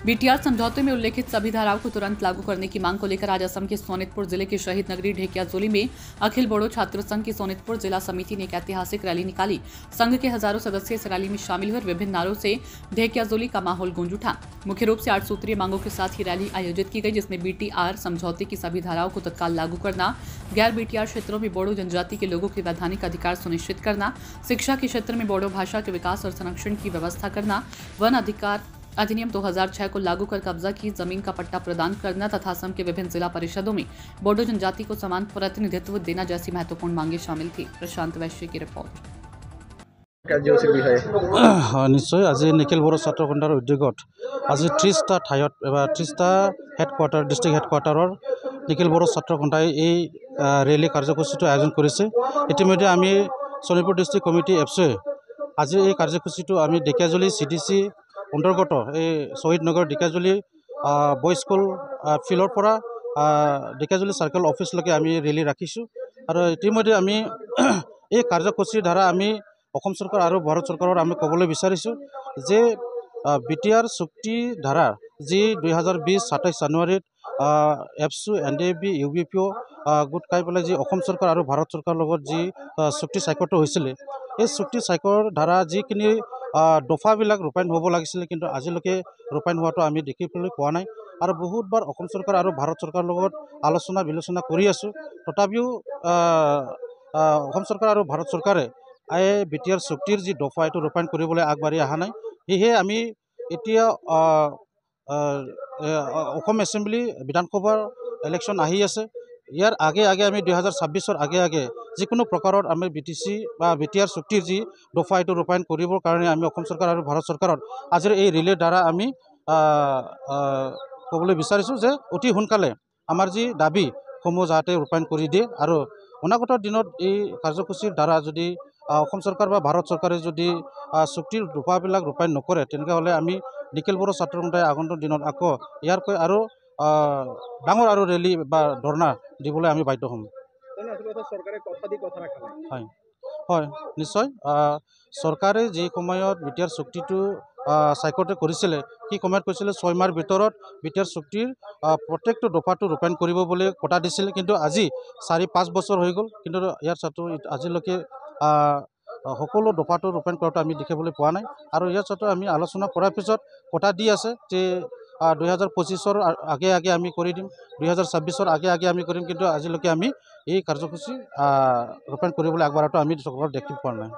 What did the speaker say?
BTR समझौते में उल्लेखित सभी धाराओं को तुरंत लागू करने की मांग को लेकर आज असम के सोनितपुर जिले के शहीद नगरी ढेकियाजुली में अखिल बोडो छात्र संघ की सोनितपुर जिला समिति ने एक ऐतिहासिक रैली निकाली। संघ के हजारों सदस्य इस रैली में शामिल हुए और विभिन्न नारों से ढेकियाजुली का माहौल गूंज उठा। मुख्य रूप से 8 सूत्रीय मांगों के साथ ही रैली आयोजित की गई, जिसमें बीटीआर समझौते की सभी धाराओं को तत्काल लागू करना, गैर बीटीआर क्षेत्रों में बोडो जनजाति के लोगों के वैधानिक अधिकार सुनिश्चित करना, शिक्षा के क्षेत्र में बोडो भाषा के विकास और संरक्षण की व्यवस्था करना, वन अधिकार अधिनियम 2006 को लागू कर कब्जा की जमीन का पट्टा प्रदान करना तथा असम के विभिन्न जिला परिषदों में बोडो जनजाति को समान प्रतिनिधित्व देना जैसी महत्वपूर्ण मांगे शामिल थी। प्रशांत वैश्य की रिपोर्ट। निश्चय आज निखिल बोडो छात्र सन्थार उद्योगत आज 30टा ठायत 30टा हेडक्वार्टार डिस्ट्रिक्ट हेडक्वार्टार निखिल बोडो छात्र सन्थाय रैली कार्यसूची आयोजन करिছে। इतिमध्ये आमी सोनितपुर डिस्ट्रिक्ट कमिटी एफसे आज এই कार्यसूची आमी ढेकियाजुली सीडीसी अंतर्गत शहीद नगर ढेकियाजुली बॉयज स्कूल फिल्डर पर ढेकियाजुली सार्कल ऑफिसলৈকে आमी रैली राखिছোঁ और इतिमध्ये आमी এই कार्यसूचीर द्वारा आमी অসম सरकार और भारत सरकार आमी कबले विचारिছোঁ जे बीटीआर चुक्ति धारा जी 2020 27 জানুৱাৰীত एफसु एनडीएफबी यूबीपीओ गोट खाई पेলাই जी অসম सरकार और भारत सरकार লগত जी चुक्ति স্বাক্ষৰিত হৈছিল এই চুক্তি স্বাক্ষৰ ধাৰা যিখিনি দফাবিলাক ৰূপায়ণ হ'ব লাগিছিল কিন্তু আজিলৈকে ৰূপায়ণ হোৱাটো আমি দেখিবলৈ পোৱা নাই আৰু বহুতবাৰ অসম চৰকাৰ আৰু ভাৰত চৰকাৰৰ লগত আলোচনা বিলোচনা কৰি আছো তথাপিও অসম চৰকাৰ আৰু ভাৰত চৰকাৰে বিটিআৰ চুক্তিৰ যি দফা এইটো ৰূপায়ণ কৰিবলৈ আগবাঢ়ি অহা নাই। সেয়েহে আমি এতিয়া অসম এছেম্বলি বিধানসভাৰ ইলেকশ্যন আহি আছে। ইয়াৰ আগে আগে আমি 2026 আগে আগে যিকোনো প্ৰকাৰত আমি বিটিসি বা বিটিআৰ চুক্তিৰ যি দফা এইটো ৰূপায়ণ কৰিবৰ কাৰণে আমি অসম চৰকাৰ আৰু ভাৰত চৰকাৰৰ আজিৰ এই ৰিলেৰ দ্বাৰা আমি ক'বলৈ বিচাৰিছোঁ যে অতি সোনকালে আমাৰ যি দাবীসমূহ যাতে ৰূপায়ণ কৰি দিয়ে আৰু অনাগত দিনত এই কাৰ্যসূচীৰ দ্বাৰা যদি অসম চৰকাৰ বা ভাৰত চৰকাৰে যদি চুক্তিৰ দফাবিলাক ৰূপায়ণ নকৰে তেনেহ'লে আমি নিখিল বড়ো ছাত্ৰ সন্থাই আগন্তুক দিনত আকৌ ইয়াৰকৈ আৰু ডাঙৰ আৰু ৰেলী বা ধৰ্ণা দিবলৈ আমি বাধ্য হ'ম। হয় নিশ্চয় চৰকাৰে যি সময়ত বিটিআৰ চুক্তিটো স্বাক্ষৰ কৰিছিলে সেই সময়ত কৈছিলে 6 মাহৰ ভিতৰত বিটিআৰ চুক্তিৰ প্ৰত্যেকটো দফাটো ৰূপায়ণ কৰিব বুলি কথা দিছিল, কিন্তু আজি 4-5 বছৰ হৈ গ'ল কিন্তু ইয়াৰ ছাত্ৰ আজিলৈকে সকলো দফাটো ৰূপায়ণ কৰাটো আমি দেখিবলৈ পোৱা নাই আৰু ইয়াৰ ছাত্ৰ আমি আলোচনা কৰাৰ পিছত কথা দি আছে যে 2025 আগে আগে আমি কৰি দিম, 2026 আগে আগে আমি কৰিম, কিন্তু আজিলৈকে আমি এই কাৰ্যসূচী ৰূপায়ণ কৰিবলৈ আগবঢ়াটো আমি চৰকাৰক দেখি পোৱা নাই।